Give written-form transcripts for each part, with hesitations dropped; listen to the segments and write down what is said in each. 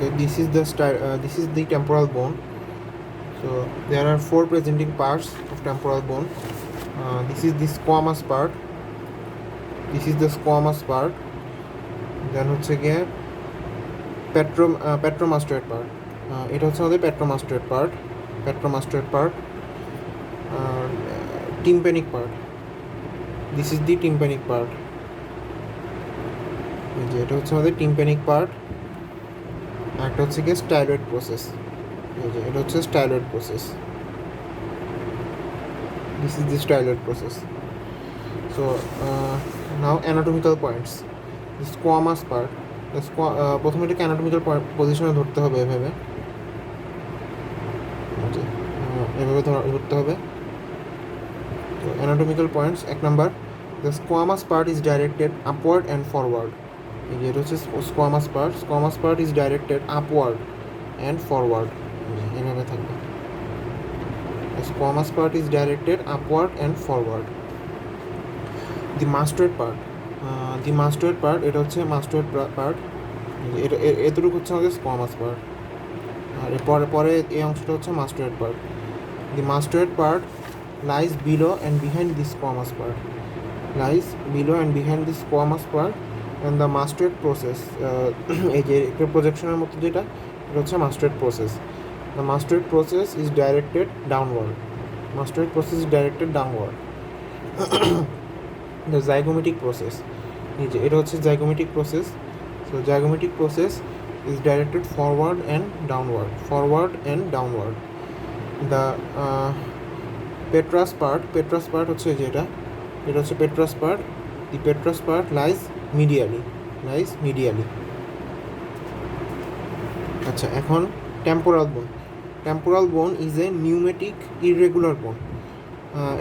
Okay, this is the temporal bone. So there are 4 presenting parts of temporal bone. This is the squamous part. This is the squamous part. Then হচ্ছে গিয়ে petromastoid part. এটা হচ্ছে আমাদের petromastoid part. Tympanic part. This is the tympanic part. এটা হচ্ছে আমাদের tympanic part. একটা হচ্ছে গিয়ে styloid process. এটা হচ্ছে styloid process. This is the styloid process. So now anatomical points. The squamous part. প্রথমে এটাকে anatomical পজিশনে ধরতে হবে এভাবে ধরতে হবে। তো anatomical points, 1 number, the squamous part is directed upward and forward. এটা হচ্ছে squamous part is directed upward and forward. এভাবে থাকবে, the squamous part is directed upward and forward. The mastoid part, এটা হচ্ছে mastoid part. এটা এতটুকু হচ্ছে আমাদের squamous part, আর পরে এই অংশটা হচ্ছে mastoid part. The mastoid part lies below and behind the squamous part. And the mastoid process, এই যে একটা প্রজেকশনের মতো যেটা, এটা হচ্ছে mastoid process. The mastoid process is directed downward. The zygomatic process, এই যে এটা হচ্ছে zygomatic process. So zygomatic process is directed forward and downward. The petrous part হচ্ছে যেটা, এটা হচ্ছে petrous part. The petrous part lies medially. আচ্ছা, এখন temporal bone is a pneumatic irregular bone.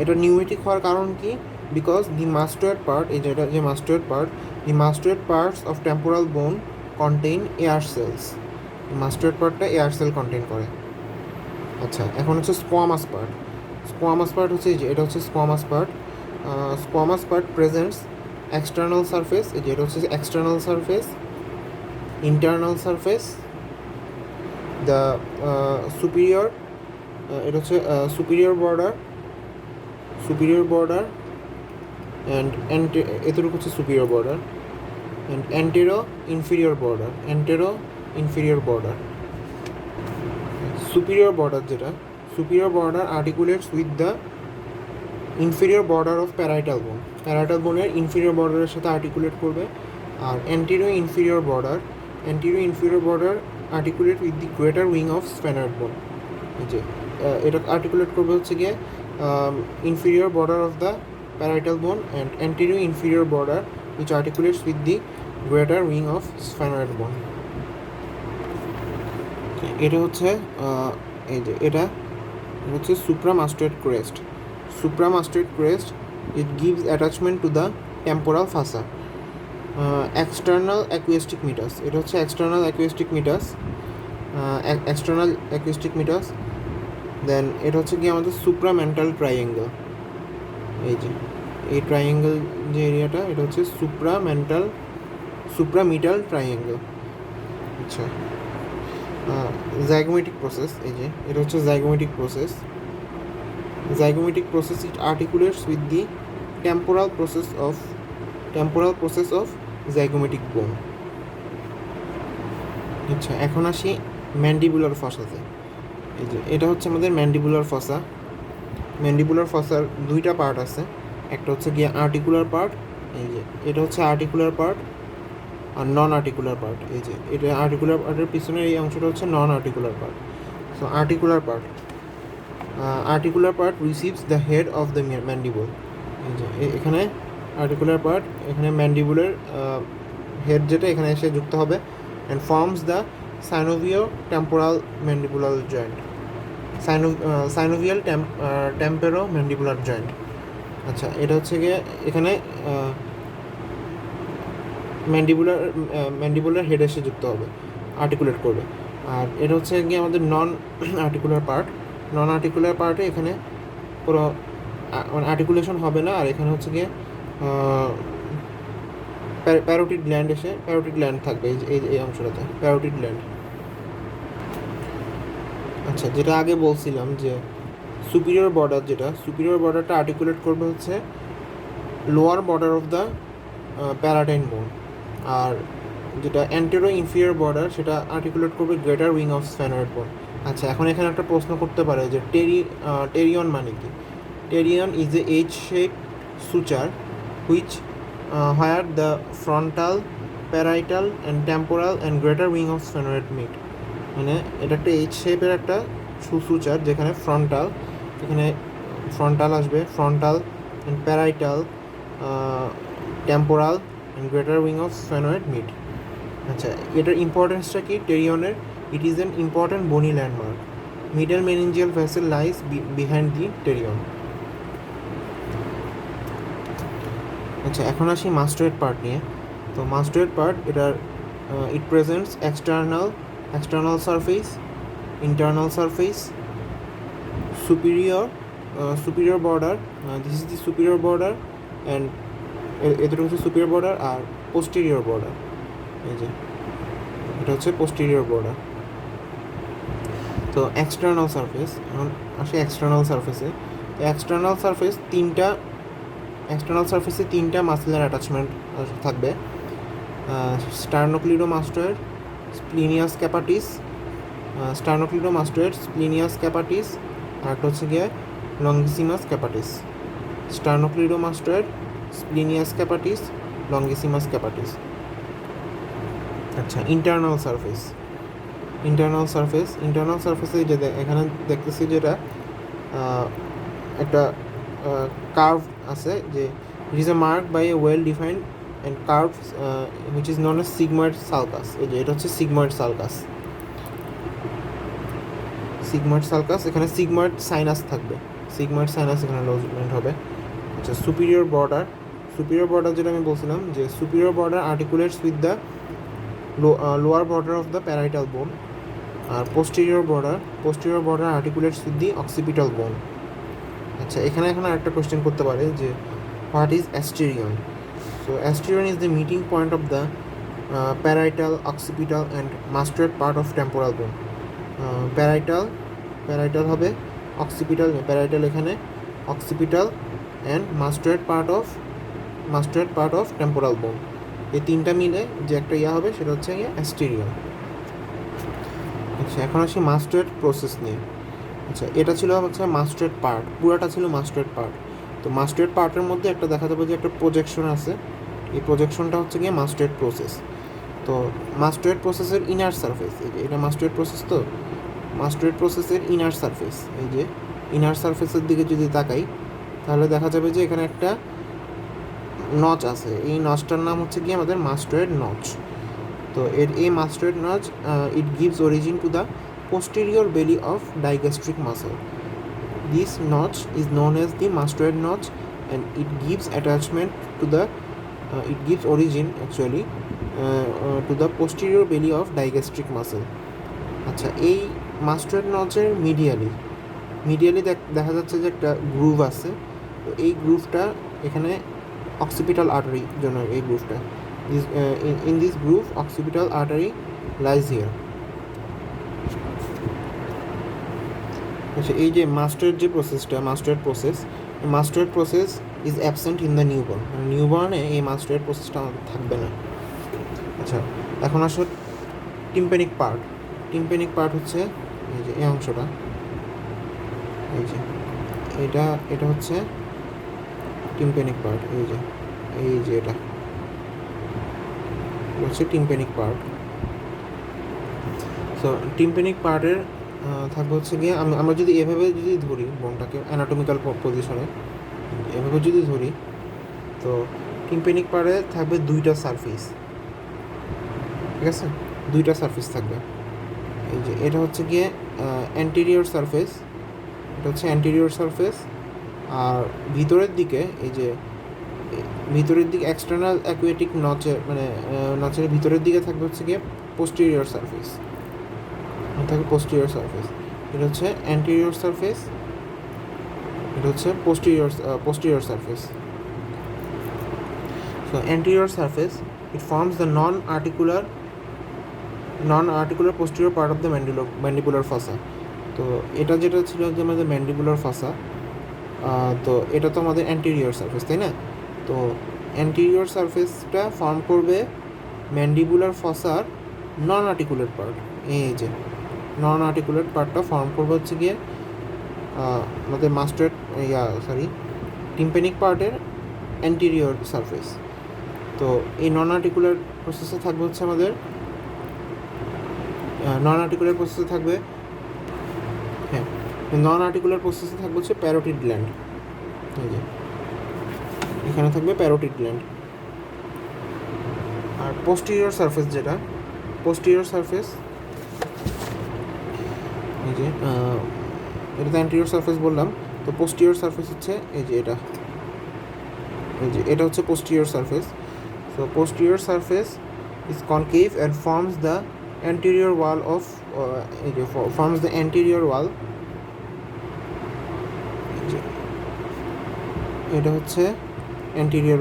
এটা নিউমেটিক হওয়ার কারণ কি? Because the mastoid part, এই যেটা যে mastoid part, the mastoid parts of temporal bone contain air cells. mastoid partটা air cell contain করে। আচ্ছা, এখন হচ্ছে squamous part হচ্ছে এই যে এটা হচ্ছে squamous part presents external surface, এই যে এটা হচ্ছে external surface, internal surface, the superior, এটা হচ্ছে superior border and এতটুকু হচ্ছে superior border and antero-inferior border. superior border articulates with the inferior border of parietal bone এর inferior border এর সাথে articulate করবে। আর antero-inferior border articulate with the greater wing of sphenoid bone, এই যে এটা articulate করবে হচ্ছে গিয়ে inferior border of the parietal bone and anterior-inferior border which articulates with the greater wing of sphenoid bone. এটা হচ্ছে এই যে এটা হচ্ছে supramastoid crest. It gives attachment to the temporal fossa. External acoustic meatus, এটা হচ্ছে external acoustic meatus. দেন এটা হচ্ছে কি আমাদের supramental triangle, এই যে এই ট্রায়াঙ্গেল যে এরিয়াটা, এটা হচ্ছে suprametal triangle. আচ্ছা, zygomatic process, এই যে এটা হচ্ছে zygomatic process. It articulates with the temporal process of zygomatic bone. আচ্ছা, এখন আসি ম্যান্ডিবুলার ফসাতে। এই যে এটা হচ্ছে আমাদের ম্যান্ডিবুলার ফসার 2টা পার্ট আছে। একটা হচ্ছে গিয়ে আর্টিকুলার পার্ট, এই যে এটা হচ্ছে আর্টিকুলার পার্ট আর নন আর্টিকুলার পার্ট। এই যে এটা আর্টিকুলার পার্টের পিছনের এই অংশটা হচ্ছে non articular part. So articular part receives the head of the mandible. এই যে এখানে আর্টিকুলার পার্ট, এখানে ম্যান্ডিবুলের হেড যেটা এখানে এসে যুক্ত হবে and forms the synovial temporal mandibular joint. synovial temporomandibular joint. আচ্ছা, এটা হচ্ছে গিয়ে এখানে ম্যান্ডিবুলার হেড এসে যুক্ত হবে, আর্টিকুলেট করবে। আর এটা হচ্ছে গিয়ে আমাদের নন আর্টিকুলার পার্টে এখানে পুরো মানে আর্টিকুলেশন হবে না। আর এখানে হচ্ছে গিয়ে প্যারোটিড গ্ল্যান্ড থাকবে, এই অংশটাতে প্যারোটিড গ্ল্যান্ড। আচ্ছা, যেটা আগে বলছিলাম যে সুপিরিয়র বর্ডারটা আর্টিকুলেট করবে হচ্ছে লোয়ার বর্ডার অফ দ্য প্যারাটাইন বোন, আর যেটা অ্যান্টেরো ইনফিরিয়র বর্ডার সেটা আর্টিকুলেট করবে গ্রেটার উইং অফ স্ফেনয়েড বোন। আচ্ছা, এখন এখানে একটা প্রশ্ন করতে পারে যে টেরিয়ন মানে কি? Pterion is an H shape suture which where the frontal, parietal and temporal and greater wing of sphenoid meet. মানে এটা একটা এইচ শেপের একটা সুচার যেখানে ফ্রন্টাল আসবে, frontal and parietal, temporal and greater wing of sphenoid meet. আচ্ছা, এটার ইম্পর্টেন্সটা কি টেরিয়নের? It is an important bony landmark. Middle meningeal vessel lies behind the pterion. আচ্ছা, এখন আসি মাস্টোয়েড পার্ট নিয়ে। তো মাস্টোয়েড পার্ট এটার it presents external surface, internal surface, superior border. This is the superior border, and এটা হচ্ছে superior border আর posterior border। এই যে এটা হচ্ছে posterior border। তো এক্সটার্নাল সারফেস, এখন আসে এক্সটার্নাল সারফেসে। তো এক্সটার্নাল সারফেসে তিনটা মাসেলের অ্যাটাচমেন্ট থাকবে: স্টার্নোক্লিডোমাস্টয়েড, স্প্লিনিয়াস ক্যাপাটিস, আর একটা হচ্ছে গিয়ে লঙ্গিসিমাস ক্যাপাটিস। স্টার্নোক্লিডোমাস্টয়েড, স্প্লিনিয়াস ক্যাপাটিস, লঙ্গিসিমাস ক্যাপাটিস। আচ্ছা, ইন্টারনাল সারফেসে যে এখানে দেখতেছি যেটা একটা কার্ভ আছে, যে it is a mark by a well defined and curve which is known as sigmoid sulcus. এই যে এটা হচ্ছে সিগময়েড সালকাস। এখানে সিগময়েড সাইনাস থাকবে, এখানে লজমেন্ট হবে। আচ্ছা, সুপিরিয়র বর্ডার যেটা আমি বলছিলাম যে superior border articulates with the lower border of the parietal bone, আর posterior border articulates with the occipital bone. আচ্ছা, এখানে এখন আরেকটা কোয়েশ্চেন করতে পারে যে what is asterion? So asterion is the meeting point of the parietal, occipital and mastoid part of temporal bone. Parietal হবে, parietal এখানে, occipital and mastoid part of temporal bone. এই তিনটা মিলে যে একটা হবে সেটা হচ্ছে অ্যাস্টেরিয়ন। আচ্ছা, এখন আসি মাস্টোয়েড প্রসেস নিয়ে। আচ্ছা, এটা ছিল হচ্ছে মাস্টোয়েড পার্ট, পুরাটা ছিল মাস্টোয়েড পার্ট। তো মাস্টোয়েড পার্টের মধ্যে একটা দেখা যাবে যে একটা প্রজেকশন আছে, এই প্রজেকশনটা হচ্ছে গিয়ে মাস্টোয়েড প্রসেস। তো মাস্টোয়েড প্রসেসের ইনার সারফেস, এই যে এটা মাস্টোয়েড প্রসেস, তো মাস্টোয়েড প্রসেসের ইনার সারফেস, এই যে ইনার সারফেসের দিকে যদি তাকাই তাহলে দেখা যাবে যে এখানে একটা নচ আছে। এই নচটার নাম হচ্ছে গিয়ে আমাদের মাস্টোয়েড নচ। তো এই mastoid notch it gives origin to the posterior belly of digastric muscle. This notch is known as the mastoid notch, and it gives origin actually to the posterior belly of digastric muscle. আচ্ছা, এই মাস্টোয়েড নচের medially দেখা যাচ্ছে যে একটা গ্রুভ আছে। তো এই গ্রুভটা এখানে অক্সিপিটাল আর্টারি জন্য, এই গ্রুভটা in this groove occipital artery lies here. আচ্ছা, এই যে mastoid process is absent in the নিউবর্নে এই মাস্টোয়েড প্রসেসটা আমাদের থাকবে না। আচ্ছা, এখন আসলে টিম্প্যানিক পার্ট হচ্ছে এই যে এই অংশটা, এটা হচ্ছে টিম্প্যানিক পার্ট। এই যে এটা হচ্ছে টিম্প্যানিক পার্ট। সো টিম্প্যানিক পার্টের থাকবে হচ্ছে গিয়ে, আমরা যদি এভাবে ধরি বোনটাকে অ্যানাটমিক্যাল পজিশনে এভাবে যদি ধরি, তো টিম্প্যানিক পার্টে থাকবে দুইটা সারফেস, ঠিক আছে, দুইটা সারফেস থাকবে। এই যে এটা হচ্ছে গিয়ে অ্যান্টেরিয়র সারফেস, আর ভিতরের দিকে এক্সটার্নাল অ্যাকুয়েটিক নচের ভিতরের দিকে থাকবে হচ্ছে গিয়ে পোস্টেরিয়র সারফেস। এটা হচ্ছে অ্যান্টেরিয়র সারফেস, এটা হচ্ছে posterior surface. So anterior surface, it forms the non-articular posterior part of the mandibular fossa. তো এটা যেটা ছিল যে আমাদের ম্যান্ডিবুলার ফসা, তো এটা তো আমাদের অ্যান্টেরিয়র সারফেস, তাই না? তো অ্যান্টেরিয়র সারফেসটা ফর্ম করবে ম্যান্ডিবুলার ফসার নন আর্টিকুলেট পার্ট। এই যে নন আর্টিকুলেট পার্টটা ফর্ম করবে হচ্ছে গিয়ে আমাদের মাস্টার্ড টিম্পেনিক পার্টের অ্যান্টেরিয়র সারফেস। তো এই নন আর্টিকুলার প্রসেসে থাকবে হচ্ছে আমাদের নন আর্টিকুলার প্রসেসে থাকবে হচ্ছে প্যারোটিড গ্ল্যান্ড। এই যে এখানে থাকবে প্যারোটিড গ্ল্যান্ড। আর পোস্টেরিয়র সারফেস যেটা পোস্টেরিয়র সারফেস, এই যে এটা তো অ্যান্টেরিয়র সারফেস বললাম, তো পোস্টেরিয়র সারফেস হচ্ছে এই যে এটা হচ্ছে posterior surface. So posterior surface is concave and forms the anterior wall of forms the anterior wall। এটা হচ্ছে anterior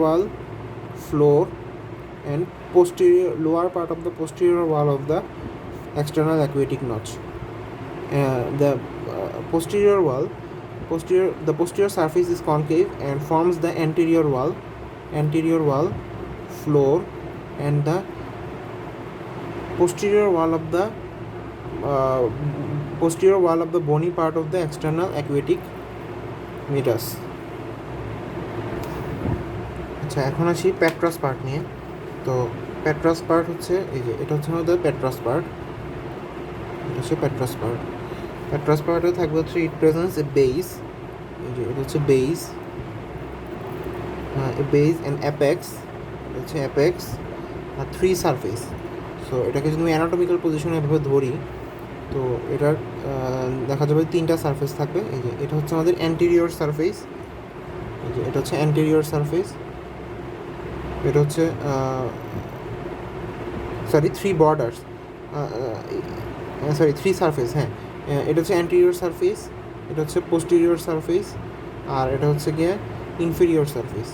wall floor and posterior lower part of the posterior wall of the external aquatic notch. The posterior surface is concave and forms the anterior wall floor and the posterior wall of the bony part of the external aquatic meatus. আচ্ছা, এখন আসি পেট্রাস part নিয়ে। তো পেট্রাস part হচ্ছে এই যে এটা হচ্ছে আমাদের পেট্রাস পার্ট। এটা হচ্ছে পেট্রাস পার্টে থাকবে হচ্ছে ইট প্রেজেন্স এ বেস। এই যে এটা হচ্ছে বেস অ্যান্ড অ্যাপেক্স। এটা হচ্ছে অ্যাপেক্স আর 3 সারফেস। সো এটাকে যদি আমি অ্যানাটমিক্যাল পজিশনে এভাবে ধরি, তো এটার দেখা যাবে 3টা সারফেস থাকবে। এই যে এটা হচ্ছে আমাদের অ্যান্টেরিয়র সারফেস। এই যে এটা হচ্ছে অ্যান্টেরিয়র সারফেস। এটা হচ্ছে 3 সারফেস। হ্যাঁ, এটা হচ্ছে অ্যান্টেরিয়র সারফেস, এটা হচ্ছে পোস্টেরিয়র সারফেস, আর এটা হচ্ছে গিয়ে ইনফেরিয়র সারফেস।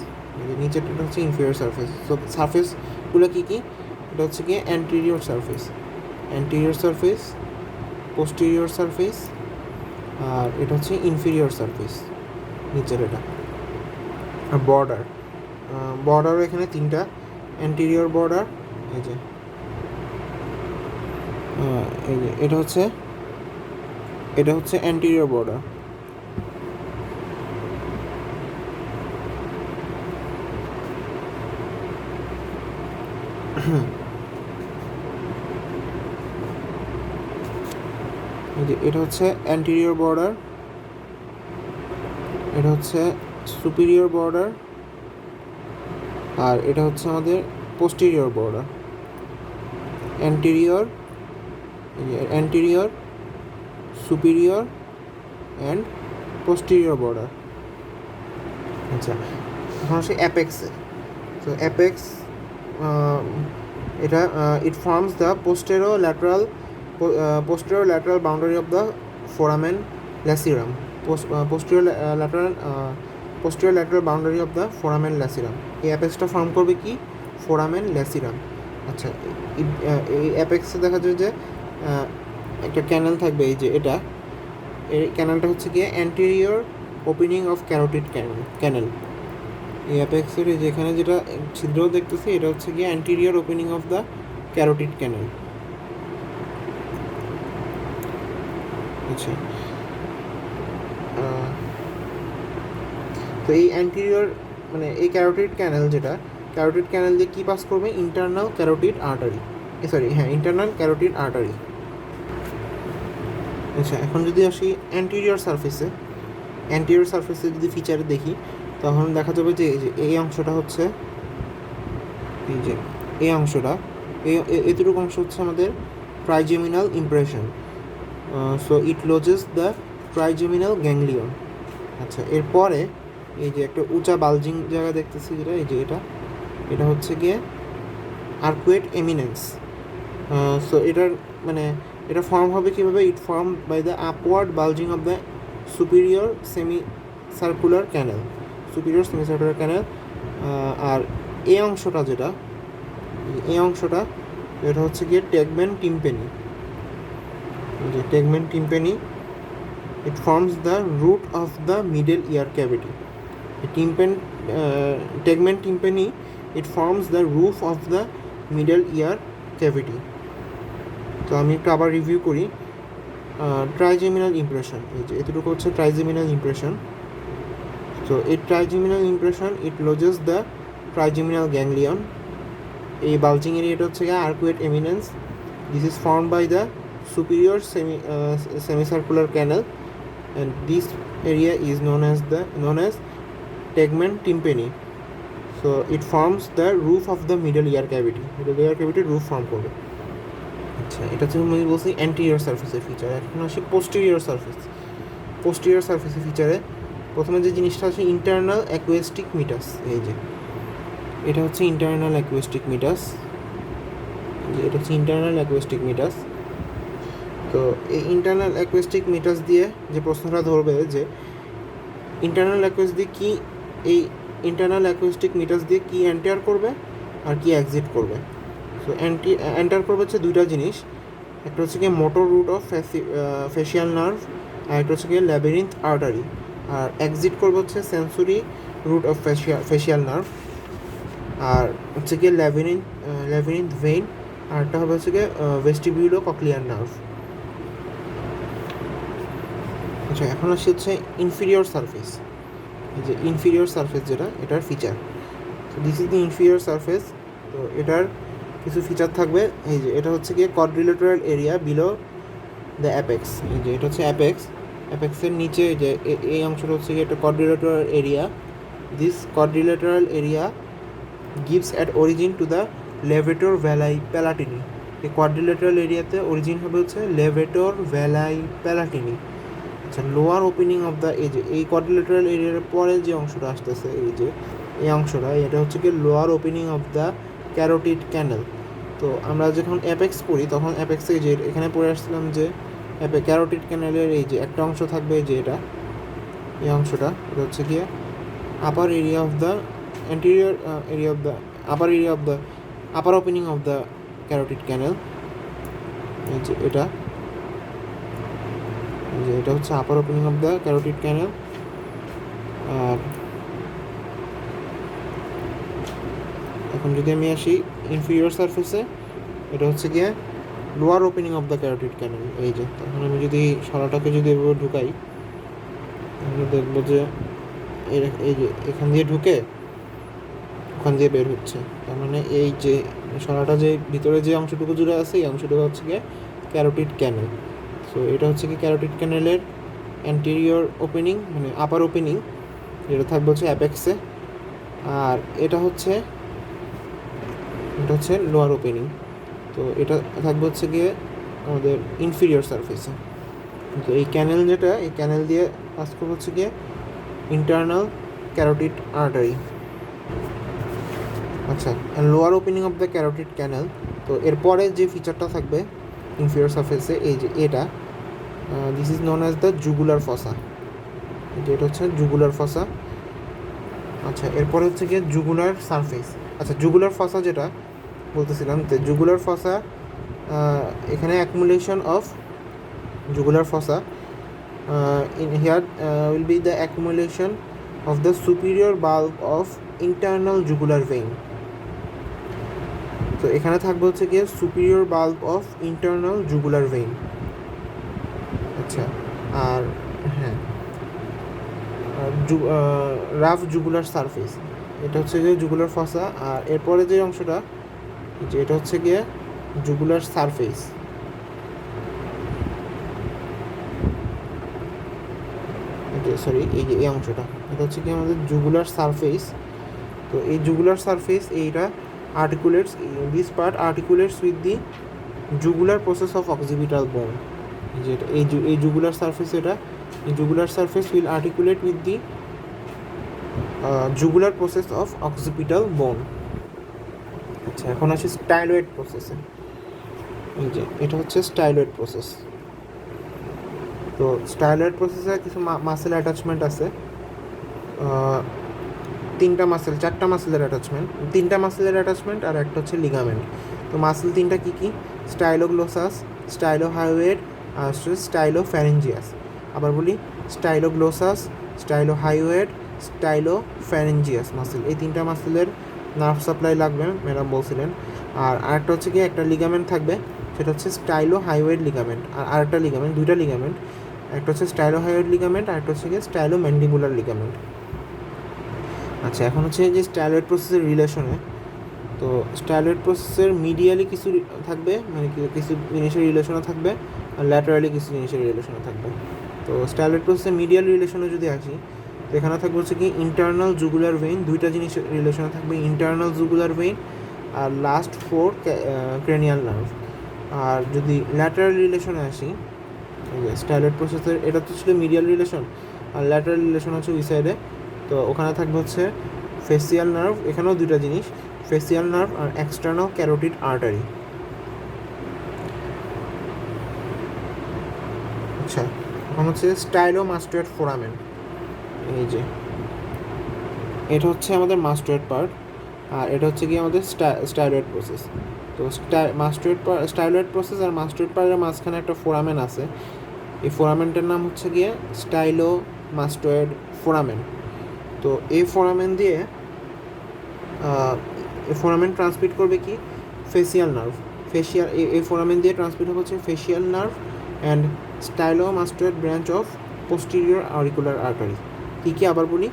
নিচেরটা হচ্ছে ইনফেরিয়র সারফেস। সো সারফেসগুলো কী কী? এটা হচ্ছে গিয়ে অ্যান্টেরিয়র সারফেস, পোস্টেরিয়র সারফেস, আর এটা হচ্ছে ইনফেরিয়র সারফেস নিচের এটা। আর বর্ডারও এখানে 3টা অ্যান্টেরিয়র বর্ডার। এই যে এটা হচ্ছে অ্যান্টেরিয়র বর্ডার। এটা হচ্ছে অ্যান্টেরিয়র বর্ডার, এটা হচ্ছে সুপিরিয়র বর্ডার, আর এটা হচ্ছে আমাদের posterior border. Anterior, superior and posterior border. আচ্ছা, এখন আসে অ্যাপেক্সে। তো অ্যাপেক্স এটা it forms the posterior lateral boundary of the foramen lacerum. Posterior lateral boundary of the foramen lacerum. এই অ্যাপেক্সটা ফর্ম করবে কি? ফোরামেন ল্যাসিরাম। আচ্ছা, এই অ্যাপেক্সে দেখা যায় যে একটা ক্যানেল থাকবে। এই যে এই ক্যানেলটা হচ্ছে গিয়ে anterior opening of carotid canal. এই অ্যাপেক্সের যেখানে যেটা ছিদ্র দেখতেছি, এটা হচ্ছে গিয়ে anterior opening of the carotid canal. আচ্ছা, তো এই অ্যান্টেরিয়র এই ক্যারোটিড ক্যানেল দিয়ে কী পাস করবে? Internal carotid artery. Internal carotid artery. আচ্ছা, এখন যদি আসি অ্যান্টেরিয়র সারফেসে যদি ফিচারে দেখি, তখন দেখা যাবে যে এই অংশটা হচ্ছে এতটুকু অংশ হচ্ছে আমাদের trigeminal impression. So it lodges the trigeminal ganglion. আচ্ছা, এরপরে এই যে একটা উঁচা বালজিং জায়গা দেখতেছি, যেটা এই যে এটা হচ্ছে গিয়ে আর্কুয়েট এমিনেন্স। সো এটা ফর্ম হবে কীভাবে? It form by the upward bulging of the superior semi circular canal. আর এই অংশটা এটা হচ্ছে গিয়ে টেগমেন টিম্পেনি। যে টেগমেন্ট টিম্পানি, it forms the root of the middle ear cavity. The tegment tympani, it forms the roof of the middle ear cavity. তো আমি একটু আবার রিভিউ করি। ট্রাইজেমিনাল ইমপ্রেশন, এই যে এতটুকু হচ্ছে ট্রাইজেমিনাল ইমপ্রেশন। তো এই trigeminal impression it lodges the trigeminal ganglion. এই বালজিং এরিয়াটা হচ্ছে arcuate eminence. This is formed by the superior semicircular canal, and this area is known as tegment tympani. So it forms the roof of the middle ear cavity. Middle ear cavity roof form করবে। আচ্ছা, এটা হচ্ছে আমি বলছি anterior সারফেসের feature. এখন আসি posterior surface. Posterior সারফেসের ফিচারে প্রথমে যে জিনিসটা আছে ইন্টারনাল অ্যাকুয়েস্টিক মিটাস। এই যে এটা হচ্ছে ইন্টারনাল অ্যাকুয়েস্টিক মিটাস, এটা হচ্ছে ইন্টারনাল অ্যাকুয়েস্টিক মিটাস। তো এই ইন্টারনাল অ্যাকুয়েস্টিক মিটাস দিয়ে যে প্রশ্নটা ধরবে যে ইন্টারনাল অ্যাকুয়েস দিয়ে কি, এই ইন্টারনাল অ্যাকুয়েস্টিক মিটাস দিয়ে কি এন্টার করবে আর কি এক্সিট করবে। সো এন্টার করবে হচ্ছে দুইটা জিনিস, একটা হচ্ছে গিয়ে motor root of facial nerve, আর একটা হচ্ছে গিয়ে ল্যাবিরিন্থ আর্টারি, আর এক্সিট করবে হচ্ছে sensory root of facial nerve, আর হচ্ছে গিয়ে ল্যাবিরিন্থ ভেইন, আর একটা হবে হচ্ছে গিয়ে ভেস্টিবিউলো কক্লিয়ার নার্ভ। আচ্ছা, এখন আসি হচ্ছে ইনফিরিয়র সারফেস। এই যে ইনফিরিয়র সারফেস যেটা, এটার feature. This is the inferior surface. তো এটার কিছু ফিচার থাকবে। এই যে এটা হচ্ছে গিয়ে quadrilateral area below the apex. এই যে এটা হচ্ছে অ্যাপেক্সের নিচে যে এই অংশটা হচ্ছে গিয়ে একটা quadrilateral area. This quadrilateral area gives at origin to the levator veli palatini. এই কোয়াড্রিলেটারাল এরিয়াতে অরিজিন হবে হচ্ছে লেভেটর ভ্যালাই প্যালাটিনি। আচ্ছা, লোয়ার ওপেনিং অফ দ্য, এই যে এই কোয়াড্রিলেটারাল এরিয়ার পরে যে অংশটা আসতেছে, এই যে এই অংশটা, এটা হচ্ছে কি lower opening of the carotid canal. তো আমরা যখন অ্যাপেক্স পড়ি তখন অ্যাপেক্সে যে এখানে পড়ে আসছিলাম যে ক্যারোটিড ক্যানেলের এই যে একটা অংশ থাকবে, যে এটা এই অংশটা, এটা হচ্ছে কি upper area of the anterior area of the upper area of the upper opening of the carotid canal. এই যে এটা, যে এটা হচ্ছে upper opening of the carotid canal. আর এখন যদি আমি আসি ইনফিরিয়র সারফেসে, এটা হচ্ছে গিয়ে lower opening of the carotid canal. এই যে তখন আমি যদি সরাটাকে যদি এভাবে ঢুকাই, তাহলে দেখবো যে এই যে এখান দিয়ে ঢুকে ওখান দিয়ে বের হচ্ছে। তার মানে এই যে সরাটা যে ভিতরে যে অংশটুকু জুড়ে আছে, এই অংশটুকু হচ্ছে গিয়ে ক্যারোটিড ক্যানেল। সো এটা হচ্ছে কি ক্যারোটিড ক্যানেলের অ্যান্টেরিয়র ওপেনিং, মানে আপার ওপেনিং, যেটা থাকবে হচ্ছে অ্যাপেক্সে। আর এটা হচ্ছে লোয়ার ওপেনিং। তো এটা থাকবে হচ্ছে গিয়ে আমাদের ইনফিরিয়র সারফেসে। তো এই ক্যানেল যেটা, এই ক্যানেল দিয়ে পাস করবে হচ্ছে গিয়ে ইন্টারনাল ক্যারোটিড আর্টারি। আচ্ছা, lower opening of the carotid canal. তো এরপরে যে ফিচারটা থাকবে ইনফিরিয়র সারফেসে, এই যে এটা, this is known as the jugular fossa. এটা হচ্ছে জুগুলার ফসা। আচ্ছা, এরপরে হচ্ছে গিয়ে জুগুলার সারফেস। আচ্ছা, জুগুলার ফসা যেটা বলতেছিলাম, যে জুগুলার ফসা, এখানে accumulation of jugular fossa in here will be the accumulation of the superior bulb of internal jugular vein. তো এখানে থাকবে হচ্ছে গিয়ে superior bulb of internal jugular vein. আচ্ছা, আর হ্যাঁ, রাফ জুগুলার সারফেস, এটা হচ্ছে গিয়ে জুগুলার ফসা। আর এরপরে যে অংশটা, যে এটা হচ্ছে গিয়ে জুগুলার সারফেস। সরি, এই যে এই অংশটা, এটা হচ্ছে কি আমাদের জুগুলার সারফেস। তো এই জুগুলার সারফেস, এইটা articulates, this part articulates with the jugular process of occipital bone. যেটা এই জুগুলার সারফেস, এটা এই jugular surface will articulate with the jugular process of occipital bone. আচ্ছা, এখন আসি স্টাইলয়েড প্রসেসে। এই যে এটা হচ্ছে স্টাইলয়েড প্রসেস। তো স্টাইলয়েড প্রসেসে কিছু মাসেল অ্যাটাচমেন্ট আছে, চারটা মাসেলের অ্যাটাচমেন্ট, আর একটা হচ্ছে লিগামেন্ট। তো মাসেল তিনটা কী কী? স্টাইলোগ্লোসাস, স্টাইলোহাইওয়েড, আর হচ্ছে স্টাইলোফ্যারেঞ্জিয়াস। আবার বলি, স্টাইলোগ্লোসাস, স্টাইলোহাইওয়েড, স্টাইলোফ্যারেঞ্জিয়াস মাসেল, এই তিনটা মাসেলের নার্ভ সাপ্লাই লাগবে ম্যাডাম বলছিলেন। আর আরেকটা হচ্ছে কি একটা লিগামেন্ট থাকবে, সেটা হচ্ছে স্টাইলোহাইওয়েড লিগামেন্ট। আর আরেকটা লিগামেন্ট, দুইটা লিগামেন্ট, একটা হচ্ছে স্টাইলোহাইওয়েড লিগামেন্ট আর একটা হচ্ছে কি স্টাইলোম্যান্ডিবুলার লিগামেন্ট। আচ্ছা, এখন হচ্ছে যে স্টাইলয়েড প্রসেসের রিলেশনে, তো স্টাইলয়েড প্রসেসের মিডিয়ালি কিছু থাকবে, মানে কিছু জিনিসের রিলেশনও থাকবে, আর ল্যাটারালি কিছু জিনিসের রিলেশনও থাকবে। তো স্টাইলয়েড প্রসেসের মিডিয়াল রিলেশনে যদি আসি, তো এখানে থাকবে হচ্ছে কি ইন্টারনাল জুগুলার ভেইন, দুইটা জিনিসের রিলেশনে থাকবে, ইন্টারনাল জুগুলার ভেইন আর লাস্ট 4 ক্রেনিয়াল নার্ভ। আর যদি ল্যাটারাল রিলেশনে আসি, স্টাইলয়েড প্রসেসের এটা তো ছিল মিডিয়াল রিলেশন, আর ল্যাটারাল রিলেশন হচ্ছে ওই সাইডে। তো ওখানে থাকবে হচ্ছে ফেসিয়াল নার্ভ, এখানেও দুইটা জিনিস, ফেসিয়াল নার্ভ আর এক্সটার্নাল ক্যারোটিড আর্টারি। আচ্ছা, এখন হচ্ছে স্টাইলোমাস্টয়েড ফোরামেন। এই যে এটা হচ্ছে আমাদের মাস্টয়েড পার্ট, আর এটা হচ্ছে কি আমাদের স্টাইলয়েড প্রসেস। তো স্টাইলয়েড প্রসেস আর মাস্টয়েড পার্টের মাঝখানে একটা ফোরামেন আছে, এই ফোরামেনটার নাম হচ্ছে গিয়ে স্টাইলোমাস্টয়েড ফোরামেন। তো এই ফোরামেন দিয়ে এই ফোরামেন ট্রান্সমিট করবে কি ফেসিয়াল নার্ভ, এই ফোরামেন দিয়ে ট্রান্সমিট হচ্ছে facial nerve and stylomastoid branch of posterior auricular artery. কী কী আবার বলি,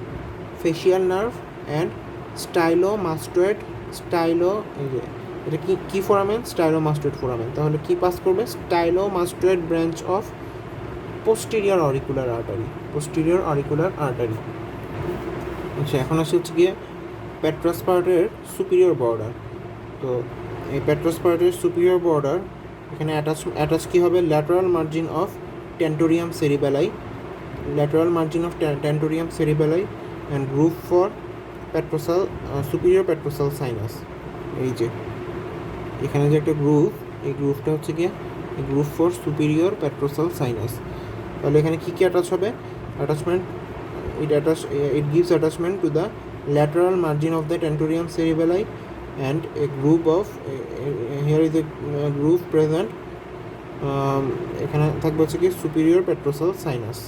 ফেসিয়াল নার্ভ অ্যান্ড স্টাইলোমাস্টয়েড, এই যে এটা কি ফোরামেন, স্টাইলোমাস্টয়েড ফোরামেন। তাহলে কি পাস করবে, stylomastoid branch of posterior auricular artery. আচ্ছা, এখন আসে হচ্ছে গিয়ে পেট্রাস পার্টের সুপিরিয়র বর্ডার। তো এই পেট্রাস পার্টের সুপিরিয়র বর্ডার, এখানে অ্যাটাচ কী হবে, lateral margin of tentorium cerebelli, and groove for petrosal, superior petrosal sinus. এই যে এখানে যে একটা গ্রুপ, এই গ্রুপটা হচ্ছে গিয়ে group for superior petrosal sinus. তাহলে এখানে কী কী অ্যাটাচ হবে, it gives attachment to the lateral margin of the tentorium cerebelli and a group of here is a group present, এখানে থাকবে হচ্ছে কি সুপিরিয়র পেট্রোসাল সাইনাস।